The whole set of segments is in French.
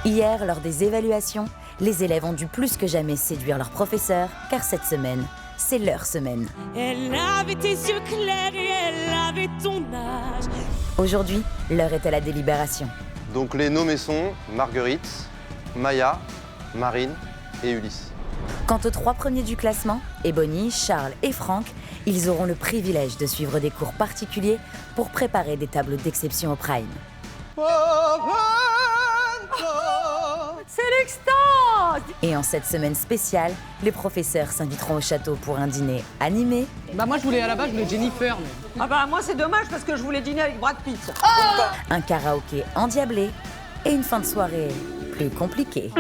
Hier, lors des évaluations, les élèves ont dû plus que jamais séduire leurs professeurs, car cette semaine, c'est leur semaine. Elle avait tes yeux clairs et elle avait ton âge. Aujourd'hui, l'heure est à la délibération. Donc les nommés sont Marguerite, Maya, Marine et Ulysse. Quant aux 3 premiers du classement, Ebony, Charles et Franck, ils auront le privilège de suivre des cours particuliers pour préparer des tableaux d'exception au Prime. C'est l'extase! Et en cette semaine spéciale, les professeurs s'inviteront au château pour un dîner animé. Bah moi à la base je voulais Jennifer. Mais... Ah bah moi c'est dommage parce que je voulais dîner avec Brad Pitt. Un karaoké endiablé et une fin de soirée plus compliquée.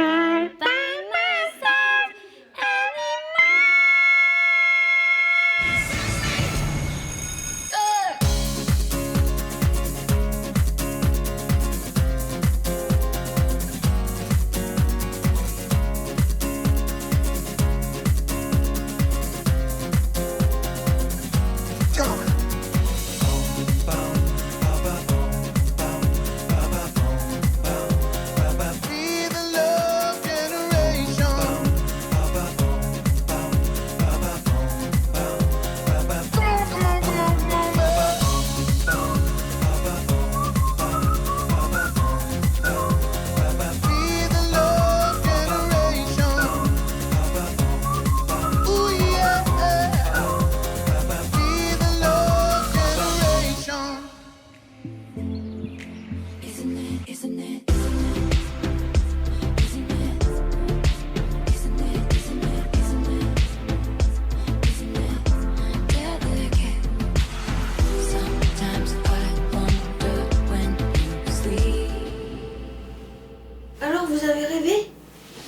Alors vous avez rêvé?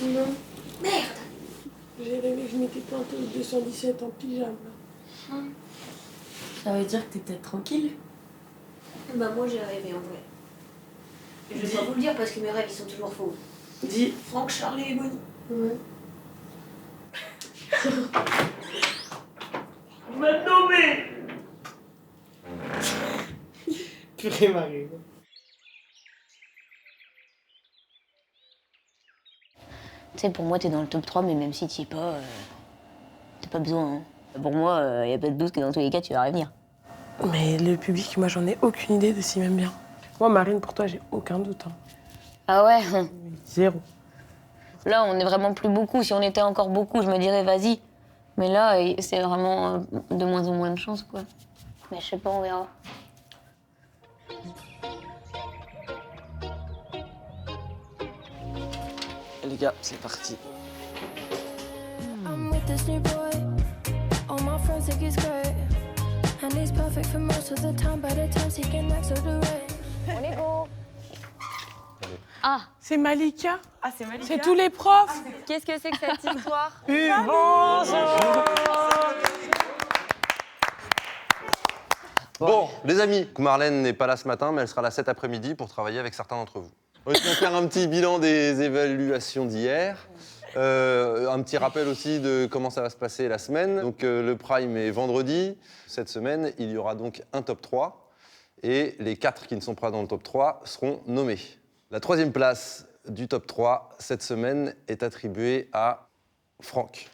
Non, Merde! j'ai rêvé que je m'étais plantée au 217 en pyjama. Ça veut dire que t'étais tranquille? Bah moi j'ai rêvé en vrai. Je vais pas vous le dire parce que mes rêves ils sont toujours faux. Dis. Franck, Charles et Ebony. Ouais. Purée Marie. Tu sais, pour moi, t'es dans le top 3, mais même si t'y es pas, t'as pas besoin. Hein. Pour moi, y a pas de doute que dans tous les cas, tu vas revenir. Mais le public, moi, j'en ai aucune idée de s'il m'aime bien. Moi, Marine, pour toi, j'ai aucun doute. Hein. Ah ouais? Zéro. Là, on est vraiment plus beaucoup. Si on était encore beaucoup, je me dirais vas-y. Mais là, c'est vraiment de moins en moins de chance, quoi. Mais je sais pas, on verra. Les gars, c'est parti. I'm with this new boy. All my friends think he's great. And he's perfect for most of the time, but at times he can act so direct. On est go. C'est Malika. Ah c'est Malika. C'est tous les profs. Qu'est-ce que c'est que cette histoire? Bon, les amis, Marlène n'est pas là ce matin, mais elle sera là cet après-midi pour travailler avec certains d'entre vous. On va faire un petit bilan des évaluations d'hier. Un petit rappel aussi de comment ça va se passer la semaine. Donc le Prime est vendredi. Cette semaine, il y aura donc un top 3. Et les 4 qui ne sont pas dans le top 3 seront nommés. La 3e place du top 3 cette semaine est attribuée à Franck.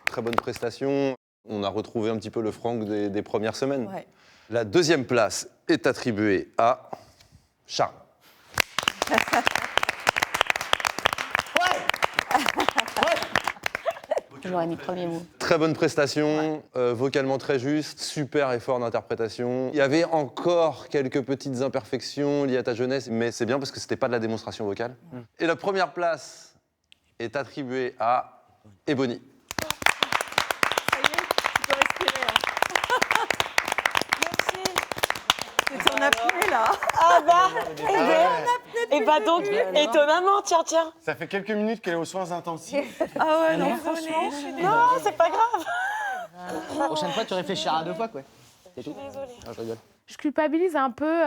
Très bonne prestation. On a retrouvé un petit peu le Franck des premières semaines. Ouais. La 2e place est attribuée à Charles. J'aurais mis premier mot. Très bonne prestation, vocalement très juste, super effort d'interprétation. Il y avait encore quelques petites imperfections liées à ta jeunesse, mais c'est bien parce que c'était pas de la démonstration vocale. Et la 1re place est attribuée à Ebony. Ça y est, tu peux respirer. Merci. C'est ton apnée là. Ah bah, et bah donc, étonnamment, tiens. Ça fait quelques minutes qu'elle est aux soins intensifs. Ah ouais non franchement. Non, c'est pas grave. La prochaine fois, tu réfléchiras 2 fois, quoi. C'est tout. Désolée. Non, je rigole. Je culpabilise un peu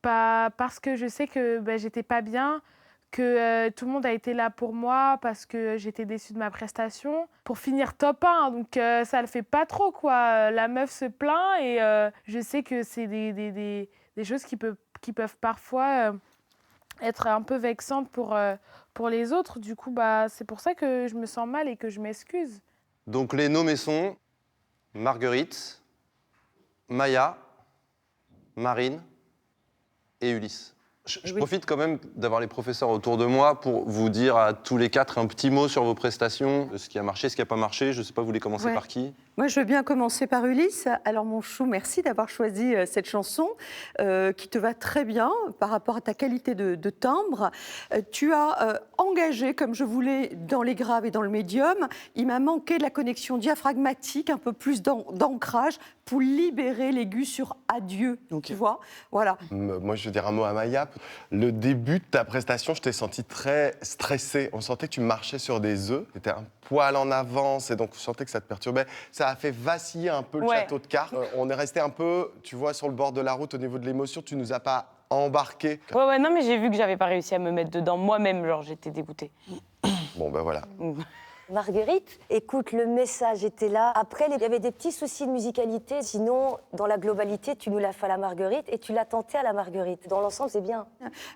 parce que je sais que j'étais pas bien, que tout le monde a été là pour moi parce que j'étais déçue de ma prestation. Pour finir top 1, donc ça le fait pas trop, quoi. La meuf se plaint et je sais que c'est des choses qui peuvent parfois être un peu vexantes pour les autres. Du coup, c'est pour ça que je me sens mal et que je m'excuse. Donc les nommés sont Marguerite, Maya, Marine et Ulysse. Je profite quand même d'avoir les professeurs autour de moi pour vous dire à tous les 4 un petit mot sur vos prestations, de ce qui a marché, ce qui n'a pas marché. Je ne sais pas, vous voulez commencer par qui? Moi, je veux bien commencer par Ulysse. Alors, mon chou, merci d'avoir choisi cette chanson qui te va très bien par rapport à ta qualité de timbre. Tu as engagé, comme je voulais, dans les graves et dans le médium. Il m'a manqué de la connexion diaphragmatique, un peu plus d'ancrage pour libérer l'aigu sur adieu. Tu vois? Voilà. Moi, je veux dire un mot à Maya. Le début de ta prestation, je t'ai senti très stressée. On sentait que tu marchais sur des œufs. Tu étais un poil en avance et donc on sentait que ça te perturbait. Ça a fait vaciller un peu le château de cartes. On est resté un peu, tu vois, sur le bord de la route au niveau de l'émotion. Tu nous as pas embarqué. Ouais, non, mais j'ai vu que j'avais pas réussi à me mettre dedans moi-même. Genre, j'étais dégoûtée. Bon, ben voilà. Marguerite, écoute, le message était là. Après, il y avait des petits soucis de musicalité. Sinon, dans la globalité, tu nous l'as fait à la Marguerite et tu l'as tenté à la Marguerite. Dans l'ensemble, c'est bien.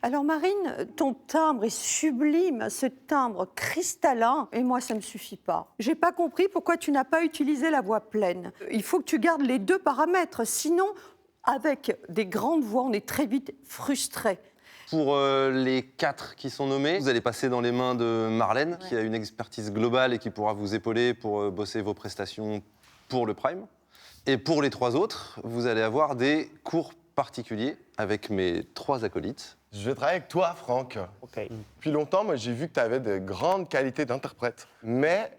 Alors, Marine, ton timbre est sublime, ce timbre cristallin. Et moi, ça ne me suffit pas. J'ai pas compris pourquoi tu n'as pas utilisé la voix pleine. Il faut que tu gardes les 2 paramètres. Sinon, avec des grandes voix, on est très vite frustré. Pour les 4 qui sont nommés, vous allez passer dans les mains de Marlène, qui a une expertise globale et qui pourra vous épauler pour bosser vos prestations pour le Prime. Et pour les 3 autres, vous allez avoir des cours particuliers avec mes 3 acolytes. Je vais travailler avec toi, Franck. Depuis longtemps, moi, j'ai vu que tu avais de grandes qualités d'interprète. Mais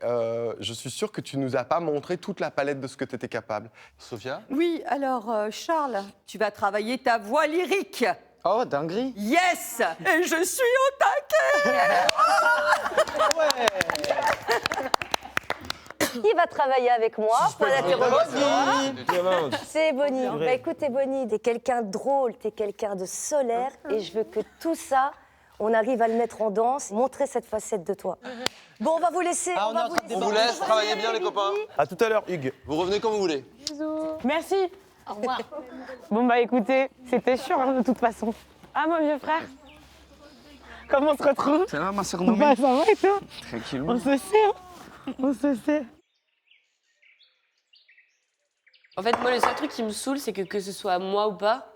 je suis sûr que tu nous as pas montré toute la palette de ce que tu étais capable. Sophia? Oui, alors, Charles, tu vas travailler ta voix lyrique. Oh, dinguerie. Yes! Et je suis au taquet! Qui va travailler avec moi pour l'interrogatoire? C'est Bonnie. Bah, écoute, Bonnie, t'es quelqu'un de drôle, t'es quelqu'un de solaire, et je veux que tout ça, on arrive à le mettre en danse, montrer cette facette de toi. Bon, on va vous laisser. On vous laisse, travaillez bien les copains. À tout à l'heure, Hugues. Vous revenez quand vous voulez. Bisous. Merci. Au revoir. Bon, écoutez, c'était chiant de toute façon. Ah, mon vieux frère. Comment on se retrouve? Ça va, ma sœur nommée? Ça va et toi? Tranquillement. On se sait, hein? On se sait. En fait, moi, le seul truc qui me saoule, c'est que ce soit moi ou pas,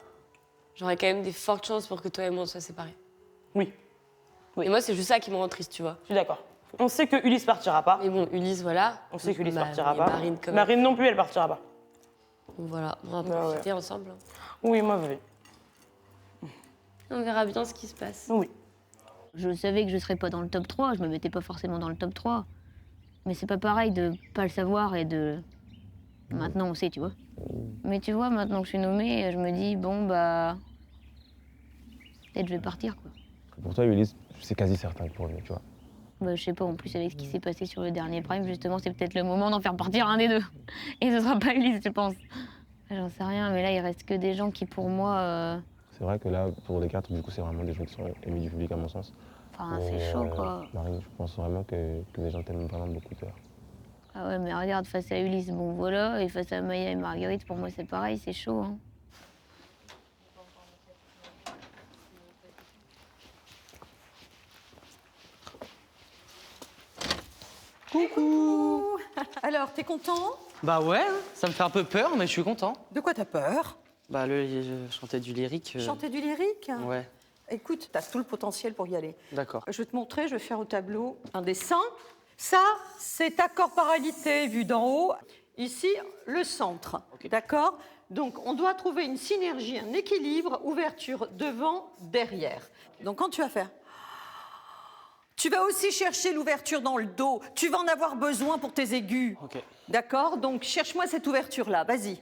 j'aurais quand même des fortes chances pour que toi et moi on soit séparés. Oui. Et moi, c'est juste ça qui me rend triste, tu vois. Je suis d'accord. On sait que Ulysse partira pas. Mais bon, Ulysse, voilà. On sait qu'Ulysse partira mais pas. Marine, quand même. Marine non plus, elle partira pas. Donc voilà, on va profiter ensemble. Oui, moi, oui. On verra bien ce qui se passe. Oui. Je savais que je serais pas dans le top 3, je me mettais pas forcément dans le top 3. Mais c'est pas pareil de pas le savoir et de... Maintenant, on sait, tu vois. Mais tu vois, maintenant que je suis nommée, je me dis, bon, peut-être je vais partir, quoi. Pour toi, Ulysse, c'est quasi certain pour lui, tu vois. Je sais pas, en plus, avec ce qui s'est passé sur le dernier Prime, justement, c'est peut-être le moment d'en faire partir un des 2. Et ce sera pas Ulysse, je pense. J'en sais rien, mais là, il reste que des gens qui, pour moi... C'est vrai que là, pour les 4, du coup, c'est vraiment des gens qui sont aimés du public, à mon sens. Enfin, c'est chaud, quoi. Marine, je pense vraiment que les gens t'aiment vraiment beaucoup, toi. Ah ouais, mais regarde, face à Ulysse, bon, voilà. Et face à Maya et Marguerite, pour moi, c'est pareil, c'est chaud, hein. Coucou! Alors, t'es content? Bah ouais, ça me fait un peu peur, mais je suis content. De quoi t'as peur? Bah, chanter du lyrique. Chanter du lyrique? Ouais. Écoute, t'as tout le potentiel pour y aller. D'accord. Je vais te montrer, je vais faire au tableau un dessin. Ça, c'est ta corporalité vue d'en haut. Ici, le centre. Okay. D'accord? Donc, on doit trouver une synergie, un équilibre, ouverture devant, derrière. Donc, quand tu vas faire... Tu vas aussi chercher l'ouverture dans le dos. Tu vas en avoir besoin pour tes aigus. Ok. D'accord? Donc, cherche-moi cette ouverture-là. Vas-y.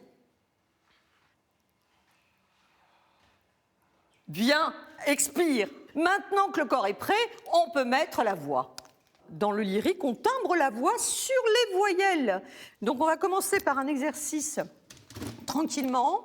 Bien. Expire. Maintenant que le corps est prêt, on peut mettre la voix. Dans le lyrique, on timbre la voix sur les voyelles. Donc, on va commencer par un exercice tranquillement.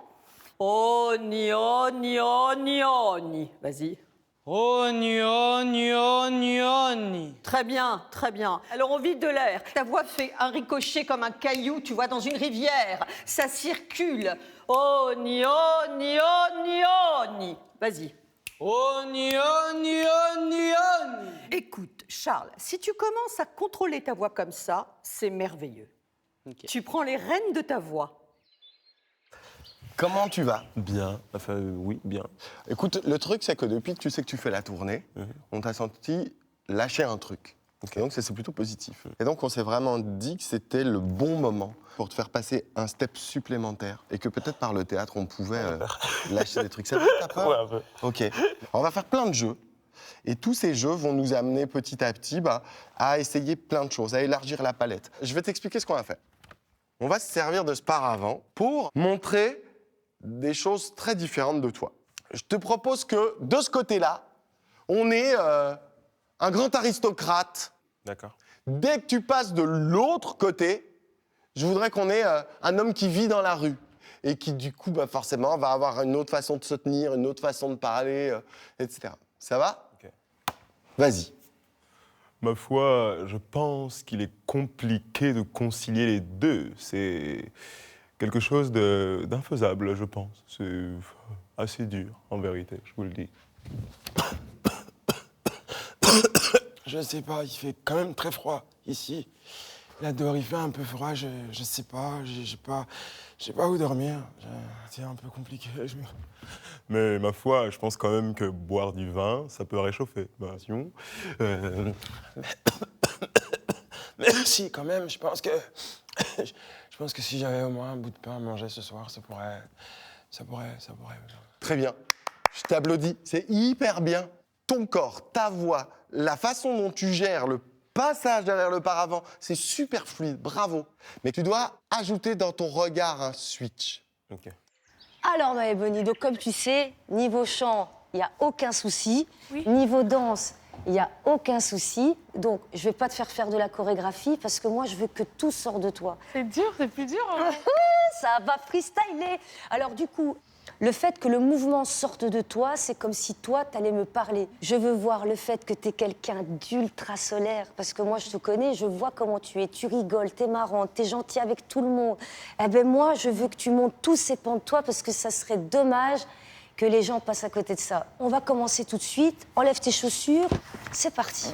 Oni, oni, oni, oni. Vas-y. Oni, oni, oni, oni. Très bien, très bien. Alors, on vide de l'air. Ta voix fait un ricochet comme un caillou, tu vois, dans une rivière. Ça circule. Oni, oni, oni, oni. envie. Vas-y. Oni, oni, oni, oni. Écoute, Charles, si tu commences à contrôler ta voix comme ça, c'est merveilleux. Ok. Tu prends les rênes de ta voix. Comment tu vas? Bien. Enfin, oui, bien. Écoute, le truc, c'est que depuis que tu sais que tu fais la tournée, on t'a senti lâcher un truc. Et donc, c'est plutôt positif. Et donc, on s'est vraiment dit que c'était le bon moment pour te faire passer un step supplémentaire et que peut-être par le théâtre, on pouvait lâcher des trucs. Ça t'as peur? Ouais, un peu. Ok. On va faire plein de jeux. Et tous ces jeux vont nous amener petit à petit à essayer plein de choses, à élargir la palette. Je vais t'expliquer ce qu'on va faire. On va se servir de ce paravent pour montrer des choses très différentes de toi. Je te propose que, de ce côté-là, on est un grand aristocrate. D'accord. Dès que tu passes de l'autre côté, je voudrais qu'on ait un homme qui vit dans la rue et qui, du coup, forcément, va avoir une autre façon de se tenir, une autre façon de parler, etc. Ça va? Ok. Vas-y. Ma foi, je pense qu'il est compliqué de concilier les deux. C'est quelque chose d'infaisable, je pense. C'est assez dur, en vérité, je vous le dis. Je sais pas, il fait quand même très froid ici. Là dehors il fait un peu froid, je sais pas, j'ai pas où dormir. C'est un peu compliqué. Mais ma foi, je pense quand même que boire du vin, ça peut réchauffer. Merci quand même, je pense que si j'avais au moins un bout de pain à manger ce soir, ça pourrait. Très bien. Je t'applaudis. C'est hyper bien. Ton corps, ta voix, la façon dont tu gères le passage derrière le paravent, c'est super fluide. Bravo. Mais tu dois ajouter dans ton regard un switch. Ok. Alors, ma Bonnie, donc comme tu sais, niveau chant, il n'y a aucun souci. Oui. Niveau danse, il n'y a aucun souci. Donc, je ne vais pas te faire de la chorégraphie parce que moi, je veux que tout sorte de toi. C'est dur, c'est plus dur. Hein. Ça va freestyler. Alors, du coup, le fait que le mouvement sorte de toi, c'est comme si toi, t'allais me parler. Je veux voir le fait que t'es quelqu'un d'ultra solaire. Parce que moi, je te connais, je vois comment tu es. Tu rigoles, t'es marrante, t'es gentil avec tout le monde. Eh ben moi, je veux que tu montes tous ces pans de toi parce que ça serait dommage que les gens passent à côté de ça. On va commencer tout de suite. Enlève tes chaussures. C'est parti.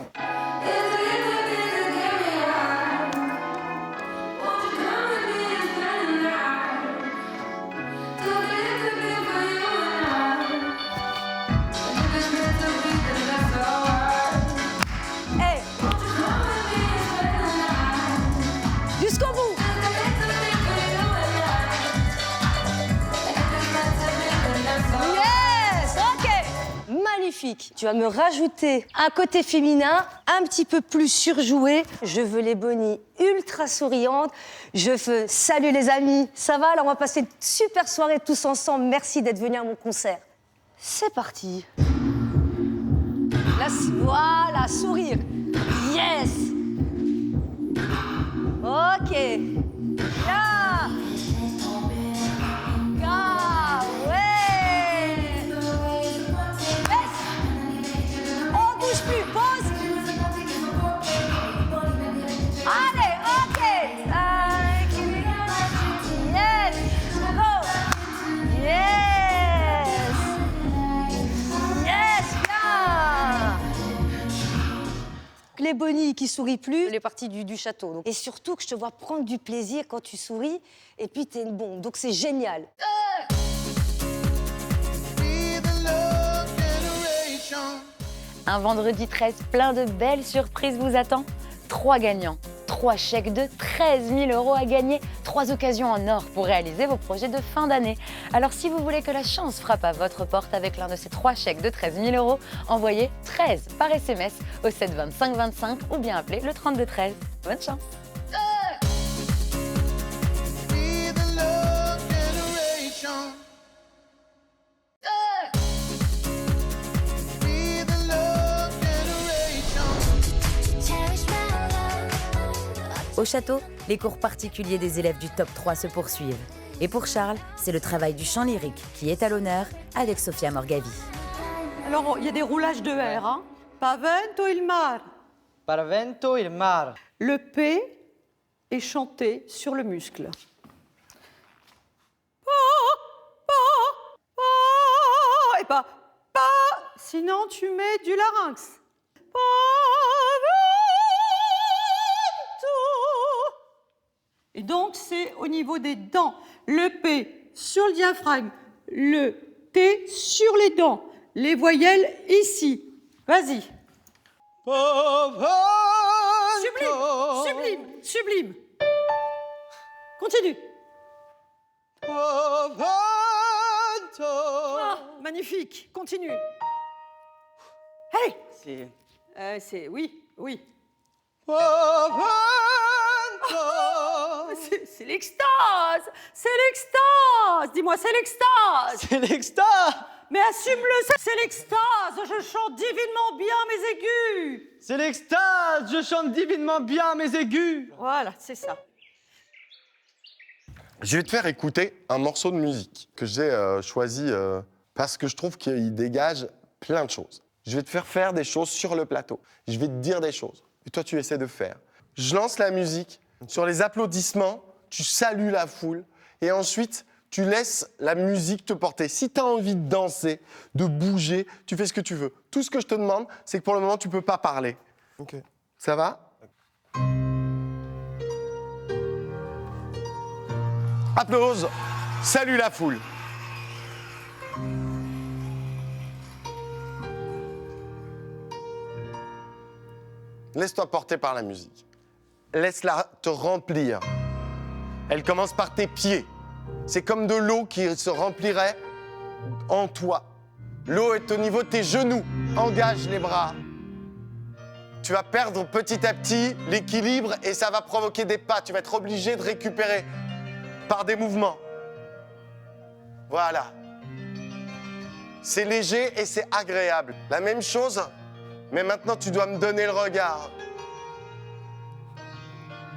Jusqu'au bout. Yes, ok. Magnifique. Tu vas me rajouter un côté féminin, un petit peu plus surjoué. Je veux les Bonnie ultra souriantes. Je veux salut les amis. Ça va, là on va passer une super soirée tous ensemble. Merci d'être venus à mon concert. C'est parti. Là, voilà, sourire. Yes. Ok. Ya. Ya, ouais. Laisse. On bouge plus, pause. Allez, ok. Yes. Go. Yes. Yes, bien. Les Bonnie qui sourient plus, les parties du château. Donc. Et surtout que je te vois prendre du plaisir quand tu souris, et puis t'es une bombe. Donc c'est génial. Un vendredi 13 plein de belles surprises vous attend. 3 gagnants, 3 chèques de 13 000 € à gagner, 3 occasions en or pour réaliser vos projets de fin d'année. Alors si vous voulez que la chance frappe à votre porte avec l'un de ces 3 chèques de 13 000 €, envoyez 13 par SMS au 7 25 25 ou bien appelez le 32 13. Bonne chance. Au château, les cours particuliers des élèves du top 3 se poursuivent. Et pour Charles, c'est le travail du chant lyrique qui est à l'honneur avec Sofia Morgavi. Alors, il y a des roulages de R, hein. Pavento il mar. Parvento il mar. Le P est chanté sur le muscle. Et pas pa, sinon tu mets du larynx. Pavento. Et donc, c'est au niveau des dents. Le P sur le diaphragme, le T sur les dents. Les voyelles ici. Vas-y. Sublime, sublime, sublime. Continue. Ah, magnifique, continue. Hey. C'est oui, oui. C'est l'extase, c'est l'extase. Dis-moi, c'est l'extase. C'est l'extase. Mais assume-le, c'est l'extase. Je chante divinement bien mes aigus. C'est l'extase. Je chante divinement bien mes aigus. Voilà, c'est ça. Je vais te faire écouter un morceau de musique que j'ai choisi parce que je trouve qu'il dégage plein de choses. Je vais te faire des choses sur le plateau. Je vais te dire des choses. Et toi, tu essaies de faire. Je lance la musique. Sur les applaudissements, tu salues la foule. Et ensuite, tu laisses la musique te porter. Si tu as envie de danser, de bouger, tu fais ce que tu veux. Tout ce que je te demande, c'est que pour le moment, tu ne peux pas parler. Ok. Ça va ? Applause. Salue la foule. Laisse-toi porter par la musique. Laisse-la te remplir. Elle commence par tes pieds. C'est comme de l'eau qui se remplirait en toi. L'eau est au niveau de tes genoux. Engage les bras. Tu vas perdre petit à petit l'équilibre et ça va provoquer des pas. Tu vas être obligé de récupérer par des mouvements. Voilà. C'est léger et c'est agréable. La même chose, mais maintenant tu dois me donner le regard.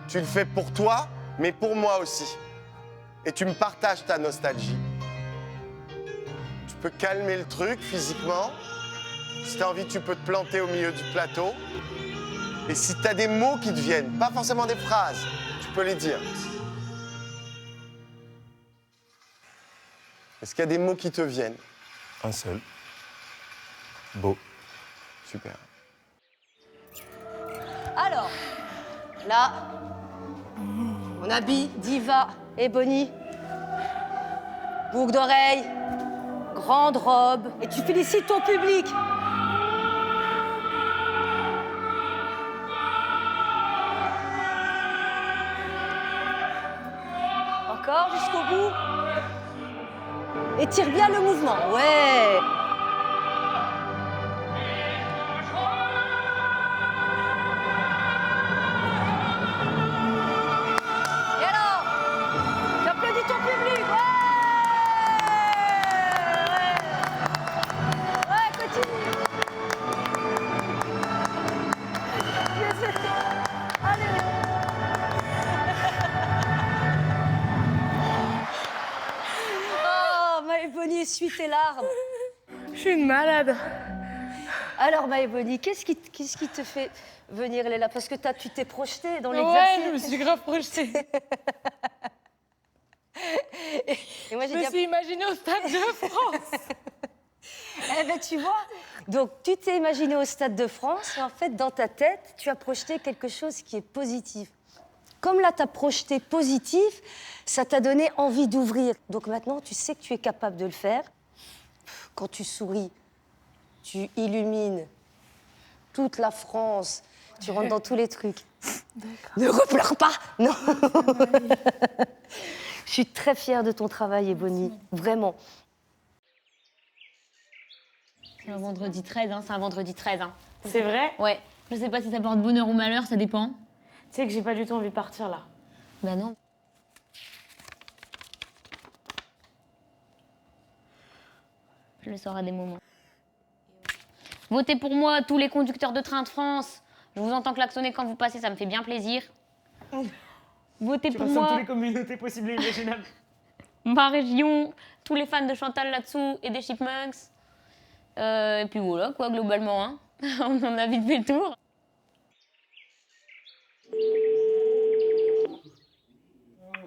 Tu le fais pour toi, mais pour moi aussi. Et tu me partages ta nostalgie. Tu peux calmer le truc physiquement. Si tu as envie, tu peux te planter au milieu du plateau. Et si tu as des mots qui te viennent, pas forcément des phrases, tu peux les dire. Est-ce qu'il y a des mots qui te viennent? Un seul. Beau. Super. Alors, là, on habille Diva et Bonnie. Boucle d'oreille, grande robe, et tu félicites ton public. Encore jusqu'au bout. Étire bien le mouvement, ouais. Et alors, tu applaudis ton public, ouais. Ouais, continue. Allez. Oh, Maë-Bonnie, essuie tes larmes. Je suis une malade. Alors, Maë-Bonnie, qu'est-ce qui te fait venir, Léla? Parce que tu t'es projetée dans Ouais, l'exercice. je me suis grave projetée. Et moi, Je me suis imaginée au Stade de France. Eh ben, tu vois, donc tu t'es imaginé au Stade de France, et en fait, dans ta tête, tu as projeté quelque chose qui est positif. Comme là, tu as projeté positif, ça t'a donné envie d'ouvrir. Donc maintenant, tu sais que tu es capable de le faire. Quand tu souris, tu illumines toute la France, tu rentres dans tous les trucs. Ne repleure pas, non. Je suis très fière de ton travail, Bonnie, vraiment. C'est un vendredi 13, hein, c'est un vendredi 13. Hein. C'est vrai? Ouais. Je sais pas si ça porte bonheur ou malheur, ça dépend. Tu sais que j'ai pas du tout envie de partir là. Bah non. Je le sors à des moments. Votez pour moi, tous les conducteurs de train de France. Je vous entends klaxonner quand vous passez, ça me fait bien plaisir. Votez pour moi. toutes les communautés possibles et imaginables. Ma région, tous les fans de Chantal là-dessous et des Chipmunks. Et puis voilà, quoi, globalement. Hein. On en a vite fait le tour.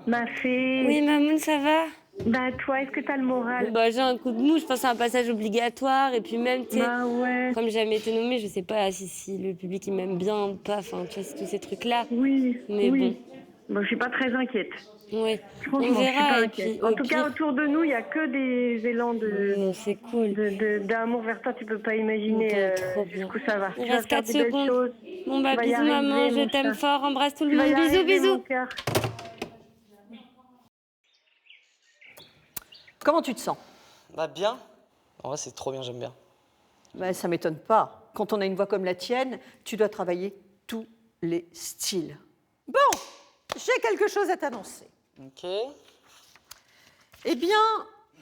Ma fille. Oui, maman, ça va? Bah toi, est-ce que t'as le moral? Bah j'ai un coup de mou, je pense que c'est un passage obligatoire. Et puis même, tu sais, Bah ouais. comme j'ai jamais été nommée, je sais pas si le public il m'aime bien ou pas, enfin tu vois, c'est tous ces trucs-là. Oui, Mais oui. Bon, je suis pas très inquiète. Ouais, Franchement, on je suis verra. pas Et inquiète. puis, En tout cas, autour de nous, il y a que des élans c'est cool. d'amour vers toi. Tu peux pas imaginer jusqu'où ça va. Il Tu vas reste faire 4 des belles secondes. choses. Bon bah Tu vas y bisous maman, arriver, je mon t'aime chat. fort, embrasse tout le Tu vas monde, y bisous arriver, bisous. mon cœur. Comment tu te sens? Bah bien. En vrai, c'est trop bien, j'aime bien. Ben, ça m'étonne pas. Quand on a une voix comme la tienne, tu dois travailler tous les styles. Bon, j'ai quelque chose à t'annoncer. Ok. Eh bien,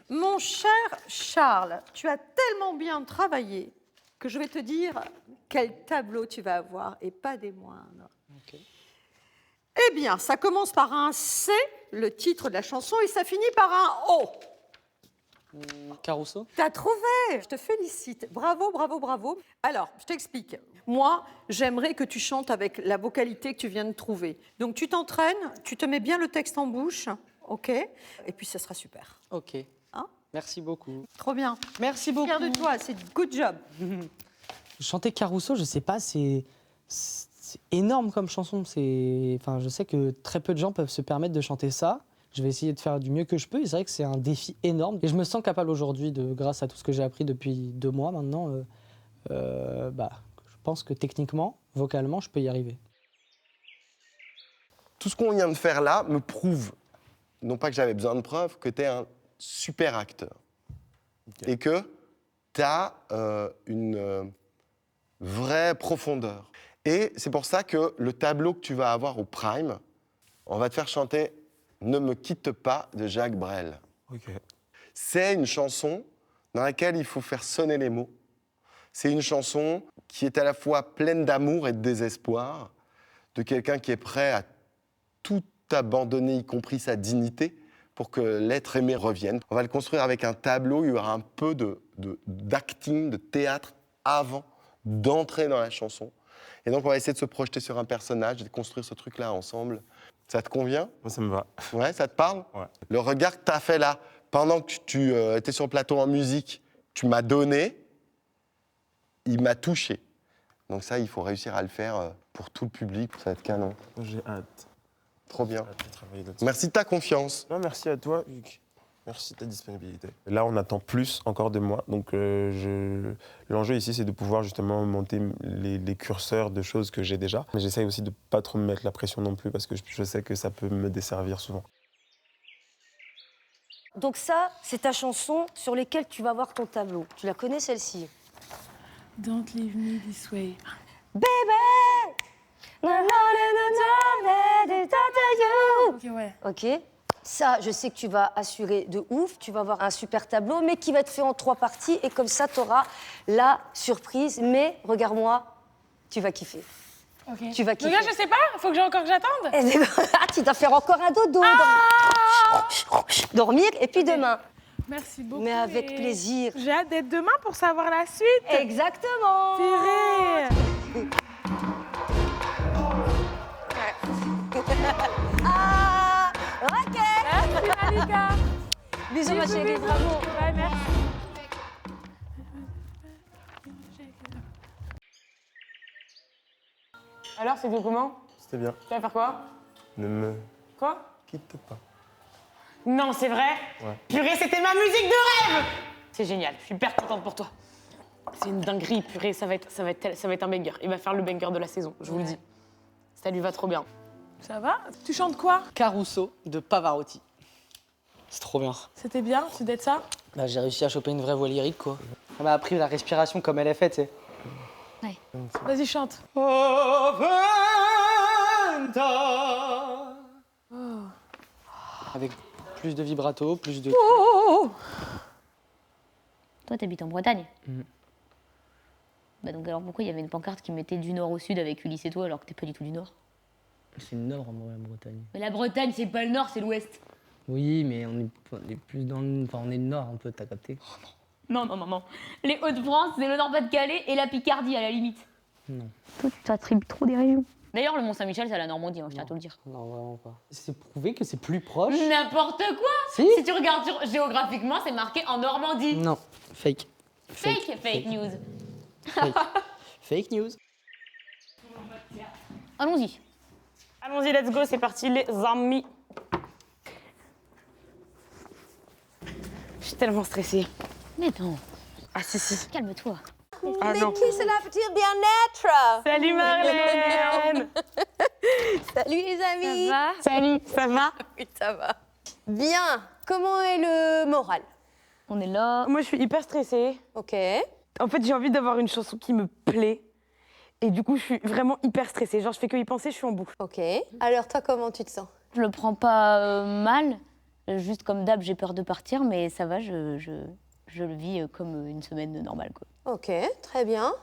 mon cher Charles, tu as tellement bien travaillé que je vais te dire quel tableau tu vas avoir, et pas des moindres. Ok. Eh bien, ça commence par un C, le titre de la chanson, et ça finit par un O. Caruso. T'as trouvé! Je te félicite. Bravo, bravo, bravo. Alors, je t'explique. Moi, j'aimerais que tu chantes avec la vocalité que tu viens de trouver. Donc, tu t'entraînes, tu te mets bien le texte en bouche, OK? Et puis, ça sera super. Ok. Hein? Merci beaucoup. Trop bien. Merci beaucoup. Fier de toi, c'est good job. Chanter Caruso, je sais pas, c'est énorme comme chanson. Enfin, je sais que très peu de gens peuvent se permettre de chanter ça. Je vais essayer de faire du mieux que je peux. Et c'est vrai que c'est un défi énorme. Et je me sens capable aujourd'hui, grâce à tout ce que j'ai appris depuis 2 mois maintenant, je pense que techniquement, vocalement, je peux y arriver. Tout ce qu'on vient de faire là me prouve, non pas que j'avais besoin de preuves, que tu es un super acteur. Et que tu as une vraie profondeur. Et c'est pour ça que le tableau que tu vas avoir au Prime, on va te faire chanter « Ne me quitte pas » de Jacques Brel. Ok. C'est une chanson dans laquelle il faut faire sonner les mots. C'est une chanson qui est à la fois pleine d'amour et de désespoir, de quelqu'un qui est prêt à tout abandonner, y compris sa dignité, pour que l'être aimé revienne. On va le construire avec un tableau, il y aura un peu d'acting, de théâtre avant d'entrer dans la chanson. Et donc on va essayer de se projeter sur un personnage et de construire ce truc-là ensemble. Ça te convient? Moi, ça me va. Ouais, ça te parle? Ouais. Le regard que tu as fait là, pendant que tu étais sur le plateau en musique, tu m'as donné, il m'a touché. Donc ça, il faut réussir à le faire pour tout le public, ça va être canon. J'ai hâte. Trop bien. J'ai hâte de travailler là-dessus. Merci de ta confiance. Non, merci à toi, Hugues. Merci de ta disponibilité. Là, on attend plus encore de moi. Donc, l'enjeu ici, c'est de pouvoir justement monter les curseurs de choses que j'ai déjà. Mais j'essaye aussi de ne pas trop me mettre la pression non plus parce que je sais que ça peut me desservir souvent. Donc ça, c'est ta chanson sur laquelle tu vas voir ton tableau. Tu la connais celle-ci? Don't leave me this way. Baby! Ok, ouais. Ok. Ça, je sais que tu vas assurer de ouf. Tu vas avoir un super tableau, mais qui va être fait en 3 parties. Et comme ça, tu auras la surprise. Mais regarde-moi, tu vas kiffer. Ok. Tu vas kiffer. Regarde, je sais pas, faut que encore que j'attende. Ah, tu dois faire encore un dodo. Dormir, et puis demain. Merci beaucoup. Mais avec plaisir. J'ai hâte d'être demain pour savoir la suite. Exactement. Purée. Ah, ok. Merci Malika. Bisous ma chérie, bravo. Ouais, merci. Alors, c'était comment? C'était bien. Tu vas faire quoi? Ne me Quoi? quitte pas. Non, c'est vrai? Ouais. Purée, c'était ma musique de rêve! C'est génial, je suis hyper contente pour toi. C'est une dinguerie, purée, ça va être un banger. Il va faire le banger de la saison, je vous le dis. Ça lui va trop bien. Ça va? Tu chantes quoi? Caruso de Pavarotti. C'est trop bien. C'était bien, tu d'être ça? Bah, j'ai réussi à choper une vraie voix lyrique, quoi. Ça m'a appris la respiration comme elle est faite, tu sais. Ouais. Vas-y, chante. Avec plus de vibrato, plus de... Toi, t'habites en Bretagne. Mhm. Bah donc alors pourquoi il y avait une pancarte qui mettait du nord au sud avec Ulysse et toi alors que t'es pas du tout du nord? C'est le nord en Bretagne. Mais la Bretagne, c'est pas le nord, c'est l'ouest. Oui, mais on est plus dans le... Enfin, on est le nord un peu, t'as capté? Non, non, non, non. Les Hauts-de-France, c'est le Nord-Pas-de-Calais et la Picardie à la limite. Non. Toi, tu t'attribues trop des régions. D'ailleurs, le Mont-Saint-Michel, c'est à la Normandie, hein, je tiens à te le dire. Non, vraiment pas. C'est prouvé que c'est plus proche. N'importe quoi. Si. Si tu regardes géographiquement, c'est marqué en Normandie. Non, fake. Fake news. Fake news. Allons-y. Allons-y, let's go, c'est parti les amis. Je suis tellement stressée. Mais non. Ah si. Calme-toi. Ah non. qui c'est la petite bien-être? Salut Marlène. Salut les amis. Ça va? Salut, ça va? Oui, ça va. Bien. Comment est le moral? On est là. Moi, je suis hyper stressée. Ok. En fait, j'ai envie d'avoir une chanson qui me plaît. Et du coup, je suis vraiment hyper stressée. Genre, je fais que y penser, je suis en boucle. Ok. Alors, toi, comment tu te sens? Je le prends pas mal. Juste comme d'hab, j'ai peur de partir, mais ça va, je le vis comme une semaine normale, quoi. Ok, très bien.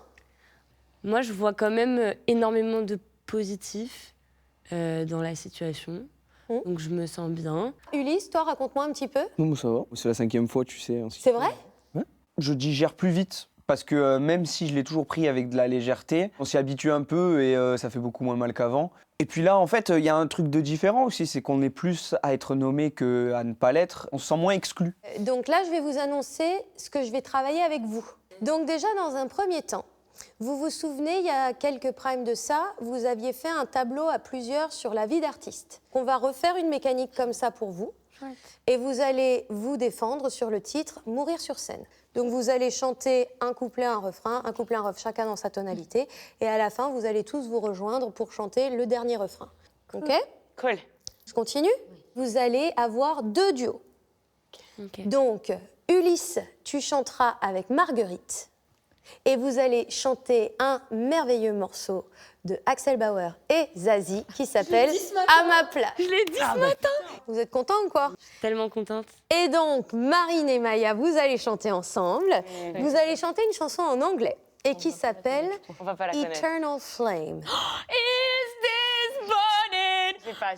Moi, je vois quand même énormément de positifs dans la situation. Donc, je me sens bien. Ulysse, toi, raconte-moi un petit peu. Non, mais ça va. C'est la 5e fois, tu sais. C'est vrai? Ouais. Je digère plus vite. Parce que même si je l'ai toujours pris avec de la légèreté, on s'y habitue un peu et ça fait beaucoup moins mal qu'avant. Et puis là, en fait, il y a un truc de différent aussi, c'est qu'on est plus à être nommé qu'à ne pas l'être. On se sent moins exclu. Donc là, je vais vous annoncer ce que je vais travailler avec vous. Donc déjà, dans un premier temps, vous vous souvenez, il y a quelques primes de ça, vous aviez fait un tableau à plusieurs sur la vie d'artiste. On va refaire une mécanique comme ça pour vous. Et vous allez vous défendre sur le titre « Mourir sur scène ». Donc vous allez chanter un couplet, un refrain, chacun dans sa tonalité. Et à la fin, vous allez tous vous rejoindre pour chanter le dernier refrain. OK? Cool. Je continue? Vous allez avoir 2 duos. Donc, Ulysse, tu chanteras avec Marguerite. Et vous allez chanter un merveilleux morceau de Axel Bauer et Zazie qui s'appelle « À ma place ». Je l'ai dit ce matin. Vous êtes contents ou quoi? Je suis tellement contente. Et donc, Marine et Maya, vous allez chanter ensemble. Vous allez chanter une chanson en anglais et qui s'appelle On va pas la connaître. Eternal Flame. Is this burning? J'ai pas.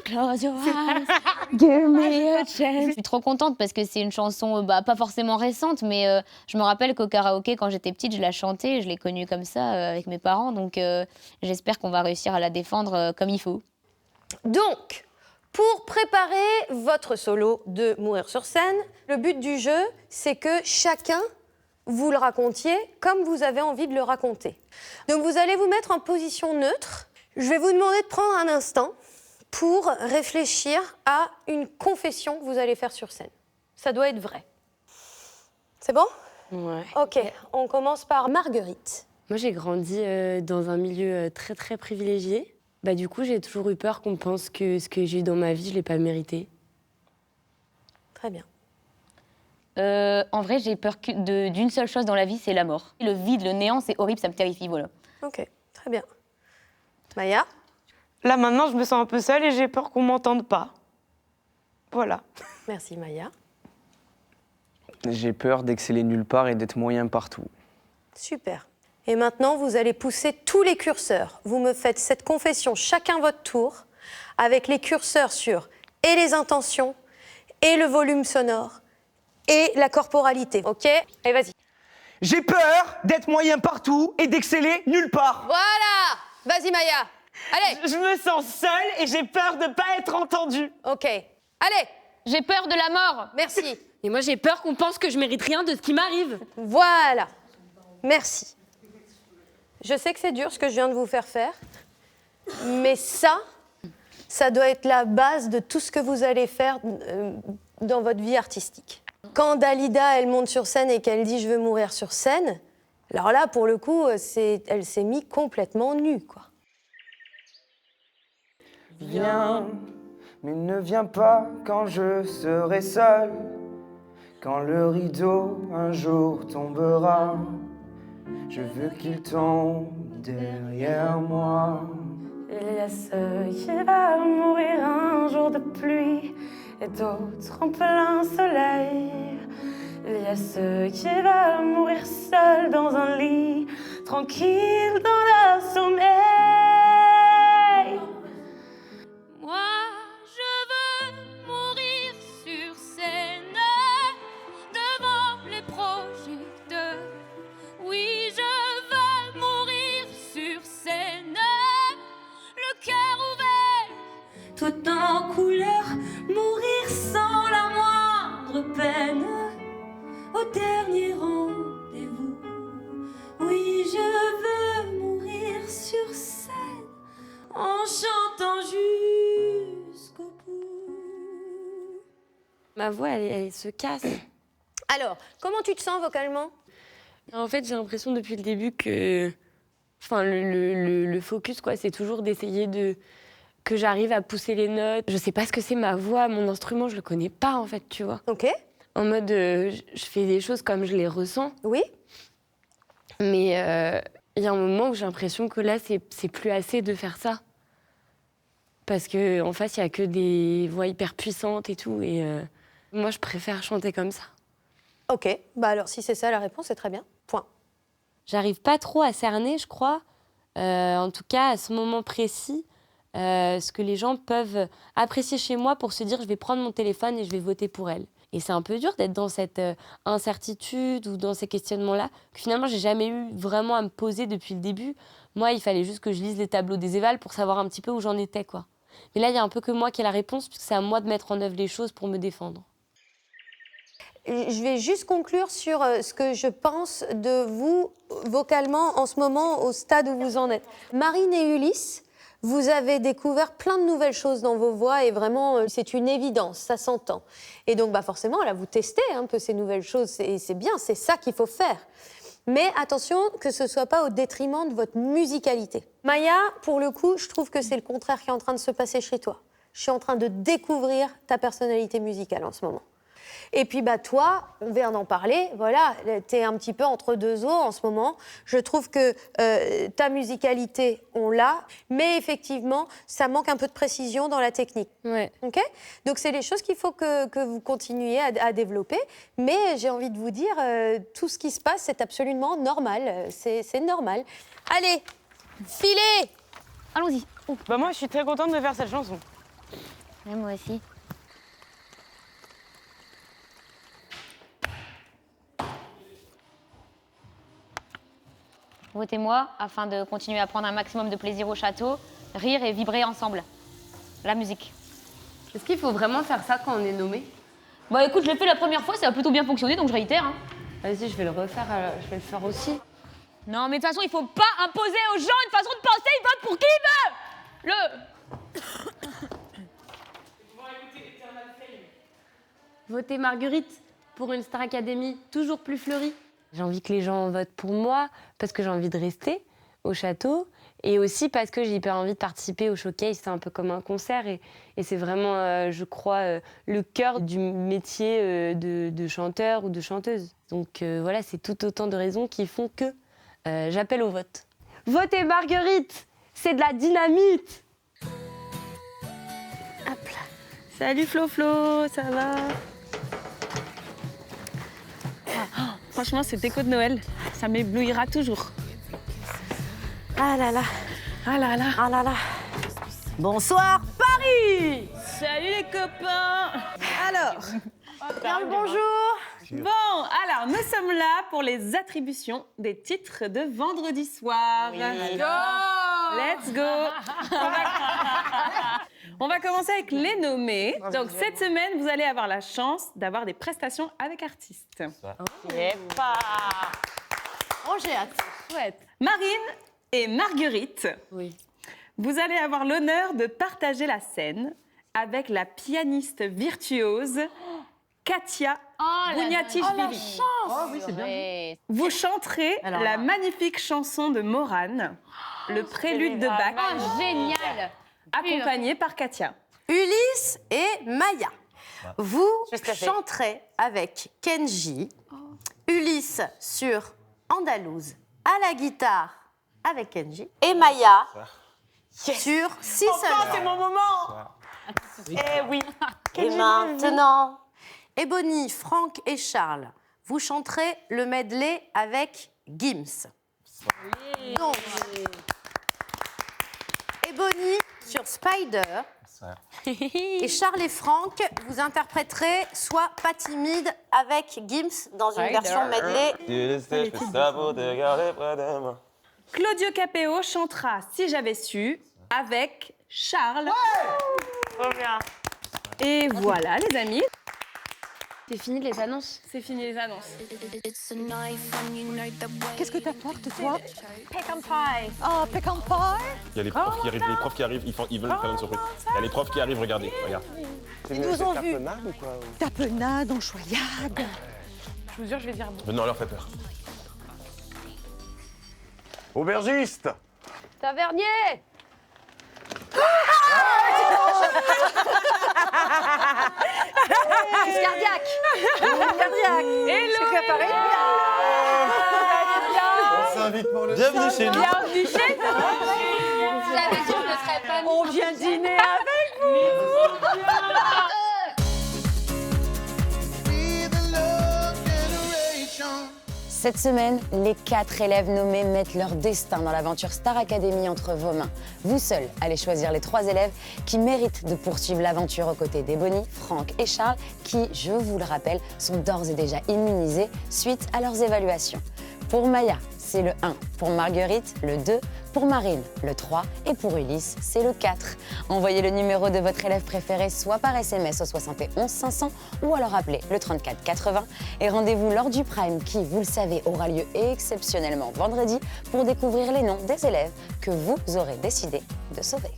Close your eyes, give me a chance. Je suis trop contente parce que c'est une chanson pas forcément récente, mais je me rappelle qu'au karaoké, quand j'étais petite, je la chantais, je l'ai connue comme ça avec mes parents, donc j'espère qu'on va réussir à la défendre comme il faut. Donc, pour préparer votre solo de Mourir sur scène, le but du jeu, c'est que chacun vous le racontiez comme vous avez envie de le raconter. Donc vous allez vous mettre en position neutre. Je vais vous demander de prendre un instant pour réfléchir à une confession que vous allez faire sur scène. Ça doit être vrai. C'est bon? Ouais. Ok, on commence par Marguerite. Moi, j'ai grandi dans un milieu très, très privilégié. Bah, du coup, j'ai toujours eu peur qu'on pense que ce que j'ai eu dans ma vie, je ne l'ai pas mérité. Très bien. En vrai, j'ai peur d'une seule chose dans la vie, c'est la mort. Le vide, le néant, c'est horrible, ça me terrifie, voilà. Ok, très bien. Maya? Là, maintenant, je me sens un peu seule et j'ai peur qu'on m'entende pas. Voilà. Merci, Maya. J'ai peur d'exceller nulle part et d'être moyen partout. Super. Et maintenant, vous allez pousser tous les curseurs. Vous me faites cette confession chacun votre tour, avec les curseurs sur et les intentions, et le volume sonore, et la corporalité. Ok? Allez, vas-y. J'ai peur d'être moyen partout et d'exceller nulle part. Voilà! Vas-y, Maya. Allez! Je me sens seule et j'ai peur de pas être entendue. Ok. Allez! J'ai peur de la mort. Merci. Et moi, j'ai peur qu'on pense que je mérite rien de ce qui m'arrive. Voilà. Merci. Je sais que c'est dur ce que je viens de vous faire faire, mais ça doit être la base de tout ce que vous allez faire dans votre vie artistique. Quand Dalida, elle monte sur scène et qu'elle dit « je veux mourir sur scène », alors là, pour le coup, elle s'est mise complètement nue, quoi. Viens, mais ne viens pas quand je serai seul, quand le rideau un jour tombera. Je veux qu'il tombe derrière moi. Il y a ceux qui veulent mourir un jour de pluie et d'autres en plein soleil. Il y a ceux qui veulent mourir seuls dans un lit, tranquilles dans leur sommeil. Moi, je veux mourir sur scène, devant les projecteurs. Oui, je veux mourir ma voix, elle se casse. Alors, comment tu te sens vocalement? En fait, j'ai l'impression depuis le début que... Enfin, le focus, quoi, c'est toujours d'essayer que j'arrive à pousser les notes. Je sais pas ce que c'est ma voix, mon instrument, je le connais pas, en fait, tu vois. Ok. En mode, je fais des choses comme je les ressens. Oui. Mais il y a un moment où j'ai l'impression que là, c'est plus assez de faire ça. Parce qu'en face, il n'y a que des voix hyper puissantes et tout. Et moi, je préfère chanter comme ça. Ok, bah alors si c'est ça la réponse, c'est très bien. Point. J'arrive pas trop à cerner, je crois, en tout cas à ce moment précis, ce que les gens peuvent apprécier chez moi pour se dire je vais prendre mon téléphone et je vais voter pour elle. Et c'est un peu dur d'être dans cette incertitude ou dans ces questionnements-là que finalement j'ai jamais eu vraiment à me poser depuis le début. Moi, il fallait juste que je lise les tableaux des évals pour savoir un petit peu où j'en étais, quoi. Mais là, il y a un peu que moi qui ai la réponse puisque c'est à moi de mettre en œuvre les choses pour me défendre. Je vais juste conclure sur ce que je pense de vous vocalement en ce moment au stade où vous en êtes. Marine et Ulysse, vous avez découvert plein de nouvelles choses dans vos voix et vraiment c'est une évidence, ça s'entend. Et donc forcément là vous testez un peu ces nouvelles choses et c'est bien, c'est ça qu'il faut faire. Mais attention que ce ne soit pas au détriment de votre musicalité. Maya, pour le coup, je trouve que c'est le contraire qui est en train de se passer chez toi. Je suis en train de découvrir ta personnalité musicale en ce moment. Et puis toi, on vient d'en parler, voilà, t'es un petit peu entre deux eaux en ce moment. Je trouve que ta musicalité, on l'a, mais effectivement, ça manque un peu de précision dans la technique. Ouais. Ok ? Donc c'est les choses qu'il faut que vous continuiez à développer. Mais j'ai envie de vous dire, tout ce qui se passe, c'est absolument normal. C'est normal. Allez, filez ! Allons-y. Moi, je suis très contente de faire cette chanson. Ouais, moi aussi. Votez-moi afin de continuer à prendre un maximum de plaisir au château, rire et vibrer ensemble. La musique. Est-ce qu'il faut vraiment faire ça quand on est nommé? Bah écoute, je l'ai fait la première fois, ça a plutôt bien fonctionné, donc je réitère. Hein. Vas-y, je vais le refaire, je vais le faire aussi. Non, mais de toute façon, il faut pas imposer aux gens une façon de penser, ils votent pour qui ils veulent. Votez Marguerite pour une Star Academy toujours plus fleurie. J'ai envie que les gens votent pour moi parce que j'ai envie de rester au château et aussi parce que j'ai hyper envie de participer au showcase. C'est un peu comme un concert et c'est vraiment, je crois, le cœur du métier de chanteur ou de chanteuse. Donc voilà, c'est tout autant de raisons qui font que j'appelle au vote. Votez Marguerite, c'est de la dynamite. Hop là. Salut Flo, ça va? Franchement, cet écho de Noël, ça m'éblouira toujours. Ah là là. Ah là là. Ah là là. Bonsoir Paris. Salut les copains. Alors, bonjour. Bon, alors nous sommes là pour les attributions des titres de vendredi soir. Let's go. On va commencer avec les nommés. Donc cette semaine, vous allez avoir la chance d'avoir des prestations avec artistes. Oh, j'ai hâte. Chouette. Marine et Marguerite, vous allez avoir l'honneur de partager la scène avec la pianiste virtuose Katia Bouniatichvili. oui, c'est bien. Vous chanterez la magnifique chanson de Morane, le prélude de Bach. Oh, génial. Accompagnée par Katia. Ulysse et Maya, vous chanterez avec Kenji, Ulysse sur Andalouse à la guitare avec Kenji et Maya sur Si Seulement. C'est mon moment. Eh oui. Et maintenant, Ebony, Franck et Charles, vous chanterez le medley avec Gims. Donc, Ebony sur Spider. Et Charles et Franck, vous interpréterez Sois pas timide avec Gims dans une version medley. Claudio Capéo chantera Si j'avais su avec Charles. Trop bien. Et voilà les amis. C'est fini les annonces. C'est fini les annonces. Qu'est-ce que t'apportes, toi? Pecan pie. Oh, pecan pie. Il y a les profs qui arrivent, ils veulent faire une surprise. Il y a les profs qui arrivent, regardez, regarde. Ils nous ont vus. Tapenade ou quoi? Tapenade, enchoyade. Je vous jure, je vais dire bon. Non, leur fait peur. Aubergiste. Tavernier. Crise cardiaque. Crise cardiaque. Hello, C'est préparé. On s'invite pour le Bienvenue chez nous. Bienvenue chez nous. Je l'avais dit, je ne serais pas venue. On vient dîner avec vous. Cette semaine, les 4 élèves nommés mettent leur destin dans l'aventure Star Academy entre vos mains. Vous seuls allez choisir les 3 élèves qui méritent de poursuivre l'aventure aux côtés d'Ebony, Franck et Charles, qui, je vous le rappelle, sont d'ores et déjà immunisés suite à leurs évaluations. Pour Maya, c'est le 1. Pour Marguerite, le 2. Pour Marine, le 3. Et pour Ulysse, c'est le 4. Envoyez le numéro de votre élève préféré soit par SMS au 71 500 ou alors appelez le 34 80. Et rendez-vous lors du Prime qui, vous le savez, aura lieu exceptionnellement vendredi pour découvrir les noms des élèves que vous aurez décidé de sauver.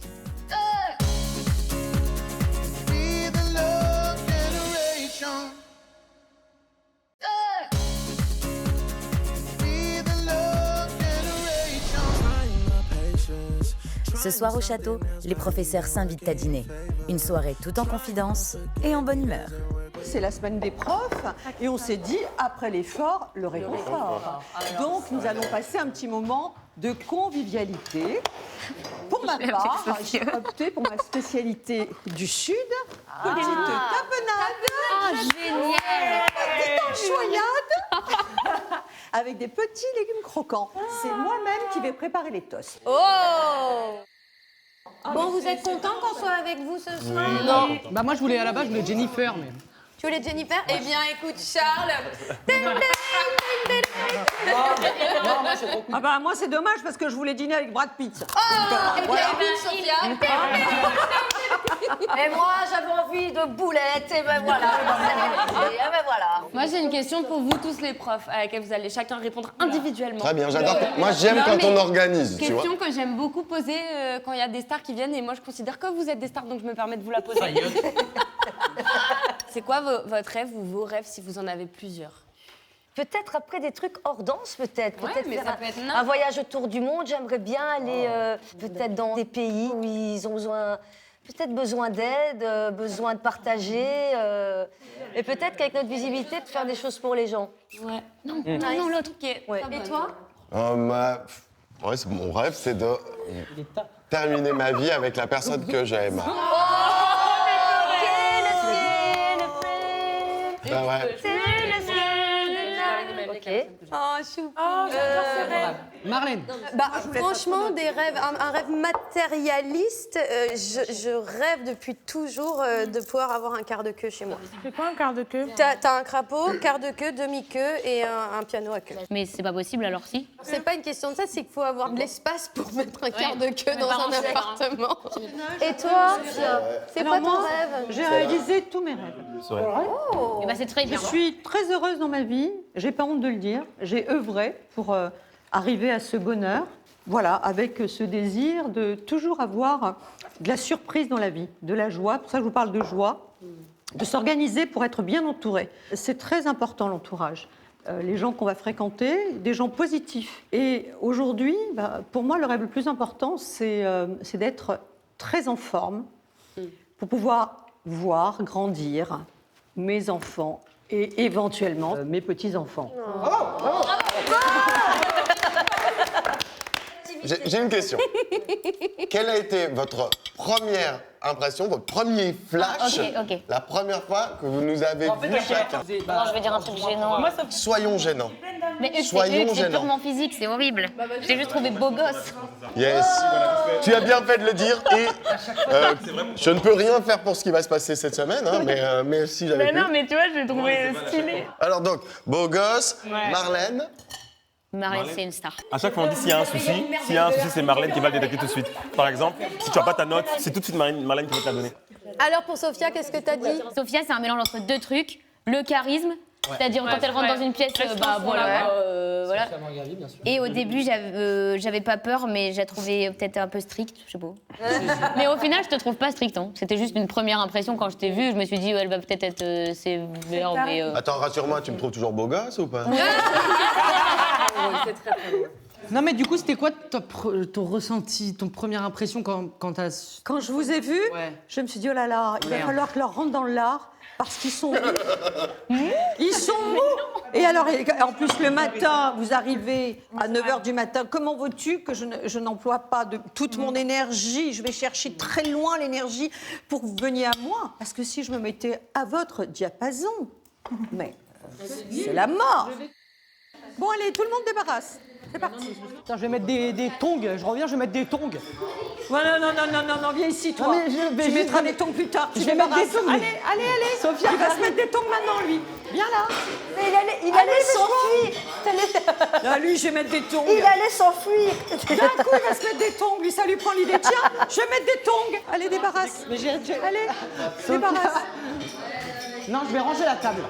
Ce soir au château, les professeurs s'invitent à dîner. Une soirée tout en confidence et en bonne humeur. C'est la semaine des profs et on s'est dit, après l'effort, le réconfort. Donc, nous allons passer un petit moment de convivialité. Pour ma part, j'ai opté pour ma spécialité du Sud, petite tapenade. Génial. Petite enchoyade avec des petits légumes croquants. C'est moi-même qui vais préparer les toasts. Oh. Bon, vous êtes content qu'on soit avec vous ce soir? Non. Bah moi je voulais à la base, je voulais Jennifer, mais. Tu voulais Jennifer? Eh bien, écoute, Charles. Ah bah moi c'est dommage parce que je voulais dîner avec Brad Pitt. Et Voilà. Sophia. Et moi, j'avais envie de boulettes. Et ben voilà. Et ben voilà. Moi, j'ai une question pour vous tous les profs, à laquelle vous allez chacun répondre individuellement. Très bien, j'adore. Moi, j'aime Non, quand mais on organise, tu vois. Question que j'aime beaucoup poser quand il y a des stars qui viennent, et moi, je considère que vous êtes des stars, donc je me permets de vous la poser. C'est quoi votre rêve ou vos rêves, si vous en avez plusieurs? Peut-être après des trucs hors danse, peut-être. Ouais, Peut-être mais faire ça peut être un voyage autour du monde. J'aimerais bien aller peut-être dans des pays où ils ont besoin d'aide, besoin de partager. Et peut-être qu'avec notre visibilité, de faire des choses pour les gens. Ouais. Non, Mm. non, l'autre. Ouais. Et toi? Ouais, mon rêve, c'est de terminer ma vie avec la personne que j'aime. Ah ouais. Ok. Oh, chou. Marlène. Bah, franchement, des rêves, un rêve matérialiste. Je rêve depuis toujours de pouvoir avoir un quart de queue chez moi. C'est quoi un quart de queue? T'as un crapaud, quart de queue, demi-queue et un piano à queue. Mais c'est pas possible alors si? C'est pas une question de ça, c'est qu'il faut avoir de l'espace pour mettre un quart de queue Mais dans pas un en chef, hein. appartement. Et toi, c'est quoi ton rêve? J'ai réalisé tous mes rêves. Oh. Eh ben, c'est très bien. Je suis très heureuse dans ma vie, j'ai pas honte de le dire. J'ai œuvré pour arriver à ce bonheur, voilà, avec ce désir de toujours avoir de la surprise dans la vie, de la joie. Pour ça, je vous parle de joie, de s'organiser pour être bien entouré. C'est très important l'entourage. Les gens qu'on va fréquenter, des gens positifs. Et aujourd'hui, pour moi, le rêve le plus important, c'est d'être très en forme pour pouvoir voir grandir mes enfants et éventuellement mes petits-enfants. J'ai une question. Quelle a été votre première impression, votre premier flash, Ok. la première fois que vous nous avez vu chacun? Non, je vais dire un truc gênant. Soyons gênants. Mais Hugues, Soyons c'est gênants. purement physique, c'est horrible. J'ai juste trouvé beau gosse. Yes. Tu as bien fait de le dire et je ne peux rien faire pour ce qui va se passer cette semaine, hein, mais si j'avais pu. Mais non, mais tu vois, je l'ai trouvé stylé. Alors donc, beau gosse, Ouais. Marlène. Marlène, c'est une star. À chaque fois, on dit s'il y a un souci, c'est Marlène qui va le détecter tout de suite. Par exemple, si tu n'as pas ta note, c'est tout de suite Marlène qui va te la donner. Alors pour Sophia, qu'est-ce que t'as dit? Sophia, c'est un mélange entre deux trucs, le charisme C'est-à-dire, quand elle rentre dans une pièce, voilà. Voilà. Bien sûr. Et au début, j'avais pas peur, mais je la trouvais peut-être un peu stricte, je sais pas. Mais au final, je te trouve pas stricte. Hein. C'était juste une première impression quand je t'ai vue. Je me suis dit, elle va peut-être être sévère, mais. Attends, rassure-moi, tu me trouves toujours beau gosse ou pas? C'est très très beau. Non, mais du coup, c'était quoi ton ressenti, ton première impression quand t'as... Quand je vous ai vu, je me suis dit, oh là là, il va falloir que leur rentre dans l'art parce qu'ils sont mous. Ils sont mous. Et alors, en plus, le matin, vous arrivez à 9h du matin. Comment veux-tu que je n'emploie pas toute mon énergie? Je vais chercher très loin l'énergie pour que vous veniez à moi. Parce que si je me mettais à votre diapason, mais c'est la mort. Bon, allez, tout le monde débarrasse. C'est parti. Putain, je vais mettre des tongs. Je reviens, je vais mettre des tongs. Voilà, non, viens ici, toi. Non, mais tu mettras des tongs plus tard. Je vais mettre des tongs. Allez, Sophia, il va se mettre des tongs maintenant, lui. Viens là. Mais il allait s'enfuir. Là, lui, je vais mettre des tongs. Il allait s'enfuir. D'un coup, il va se mettre des tongs. Lui, ça lui prend l'idée. Tiens, je vais mettre des tongs. Allez, débarrasse. Allez, débarrasse. Non, je vais ranger la table.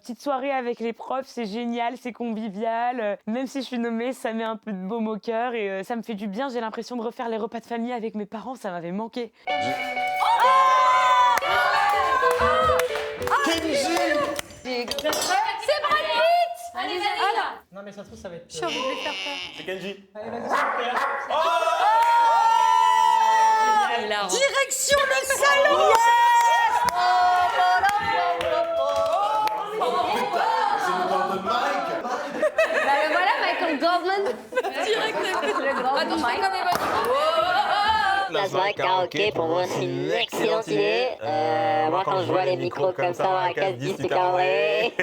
Petite soirée avec les profs, c'est génial, c'est convivial. Même si je suis nommée, ça met un peu de baume au cœur et ça me fait du bien. J'ai l'impression de refaire les repas de famille avec mes parents, ça m'avait manqué. Kenji! C'est Brad Pitt! Allez, Non, mais ça se trouve, ça va être... J'ai envie de lui faire peur. C'est Kenji. Allez, vas-y. Direction le salon. Voilà Michael Goldman. Attends, je fais comme les Place karaoké, pour moi c'est une excellente idée. Moi quand je vois les micros comme ça à 4-10 du carré.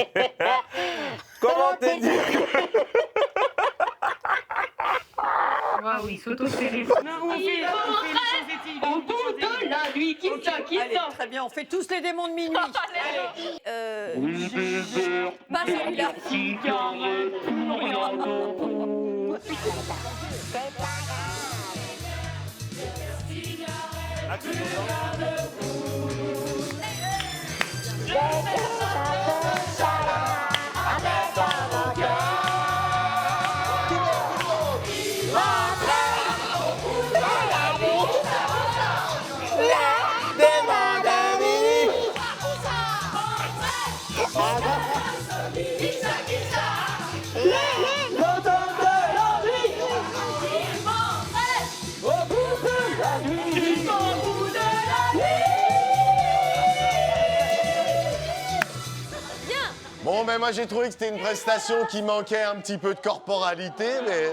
Comment te dire? Waouh, il s'auto-férise. Non, on fait au bout de la nuit, qui ça? Très bien, on fait tous les démons de minuit. Pas celui-là. Bon, ben moi j'ai trouvé que c'était une prestation qui manquait un petit peu de corporalité, mais...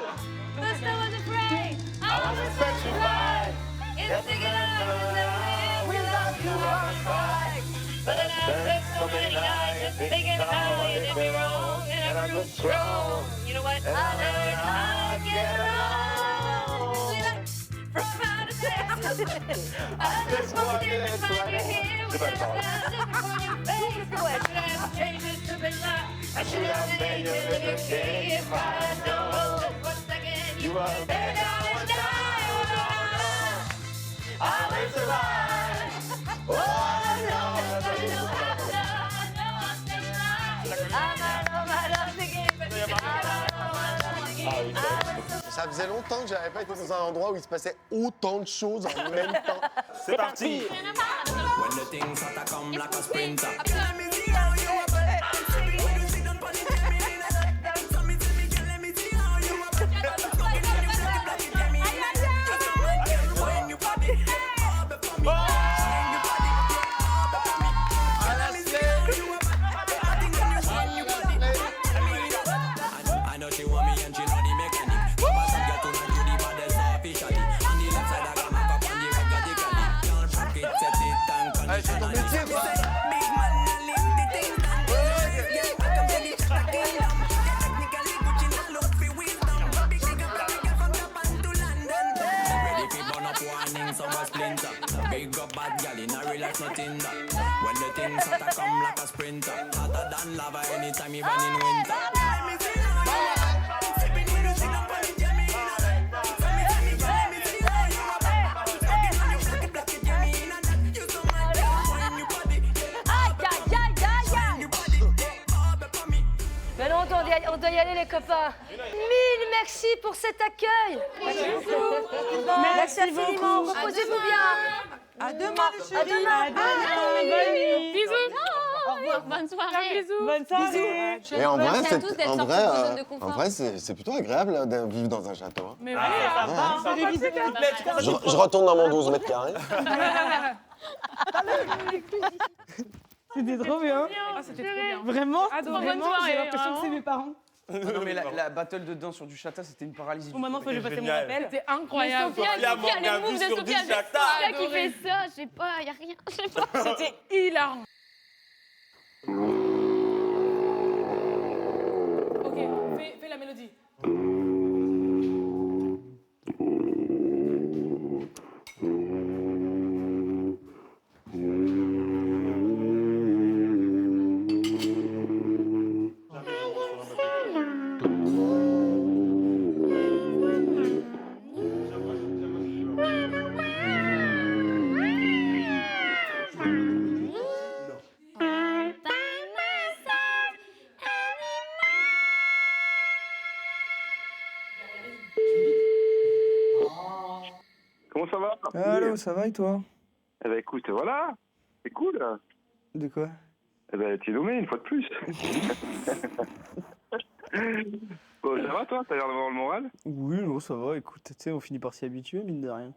Ça faisait longtemps que j'avais pas été dans un endroit où il se passait autant de choses en même temps. C'est parti. Big up bad gal in a relax nothing that. When the things start to come like a sprinter, hotter than lava anytime even in winter. Mais non, on doit y aller, les copains. Mille merci pour cet accueil. Merci infiniment. Reposez-vous bien. À demain, les chéris. À demain. Bisous. Au revoir, bonne soirée. Bonne soirée. Et en vrai, Merci à tous d'être sortis de zone de confort. en vrai, c'est plutôt agréable de vivre dans un château. Hein. Mais oui, Je retourne dans mon 12 mètres carrés. C'était trop bien. Ah, c'était trop bien. Vraiment, Adoré. vraiment, Bonne soirée, j'ai l'impression que vraiment. c'est mes parents. Non, mais la battle de danse sur du chata, c'était une paralysie. Bon, maintenant, faut que je passe mon Génial. appel. C'était incroyable. Sophia, les moves de sur Sophia, 10 c'est chata. Sophia qui fait ça, je sais pas, y a rien, je sais pas. C'était hilarant. Ok, fais la mélodie. Comment ça va? Allô, ça va et toi? Eh ben écoute, voilà, c'est cool. De quoi? Eh ben t'es nommé une fois de plus. Bon, ça va toi? T'as l'air d'avoir le moral? Oui, non, ça va, écoute, tu sais, on finit par s'y habituer, mine de rien.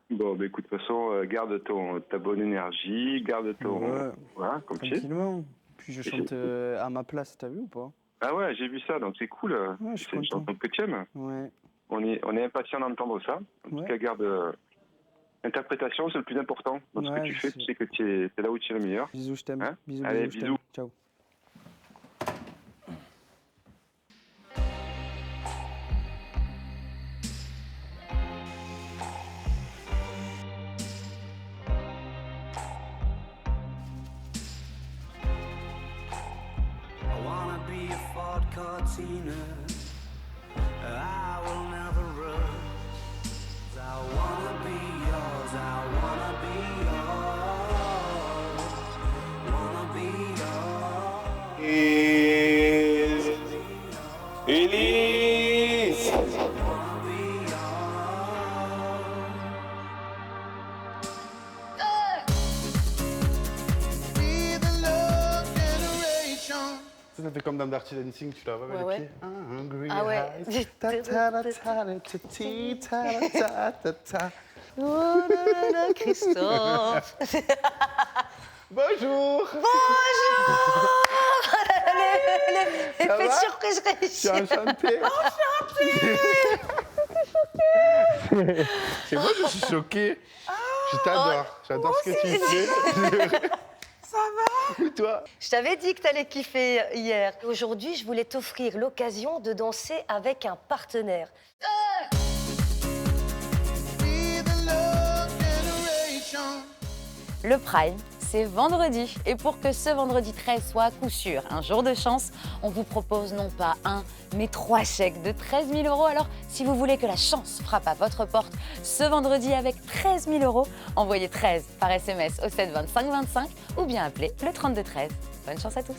Bon, bah écoute, de toute façon, garde ta bonne énergie, garde ton... Ouais. Voilà, comme tu es. Tranquillement. Puis je chante à ma place, t'as vu ou pas? Ah ouais, j'ai vu ça, donc c'est cool. Ouais, je suis C'est une content. chanson que tu aimes. Ouais. On est impatient d'entendre ça. En tout cas, garde... L'interprétation, c'est le plus important. Dans ce que tu fais, tu sais que tu es là où tu es le meilleur. Bisous, je t'aime. Hein? Bisous, Allez, bisous, je bisous. t'aime. Ciao. I wanna be a Ford Cortina. I will never rust. I wanna be yours. I wanna be yours. Wanna be yours. Élise. Ça fait comme dans Dirty Dancing, tu la vois avec Ouais, les pieds. Hungry Ah ouais. eyes. Ta ta ta ta ta ta ta ta ta. Oh là là, Christophe. Bonjour. Bonjour. Ça L'effet de va? surprise Je réussi. suis enchanté. C'est moi, je suis choqué. Je t'adore. J'adore ce que tu fais. Ça va? Et toi? Je t'avais dit que t'allais kiffer hier. Aujourd'hui, je voulais t'offrir l'occasion de danser avec un partenaire. Le Prime, c'est vendredi. Et pour que ce vendredi 13 soit à coup sûr un jour de chance, on vous propose non pas un, mais 3 chèques de 13 000 €. Alors, si vous voulez que la chance frappe à votre porte ce vendredi avec 13 000 €, envoyez 13 par SMS au 7 25 25 ou bien appelez le 32 13. Bonne chance à tous.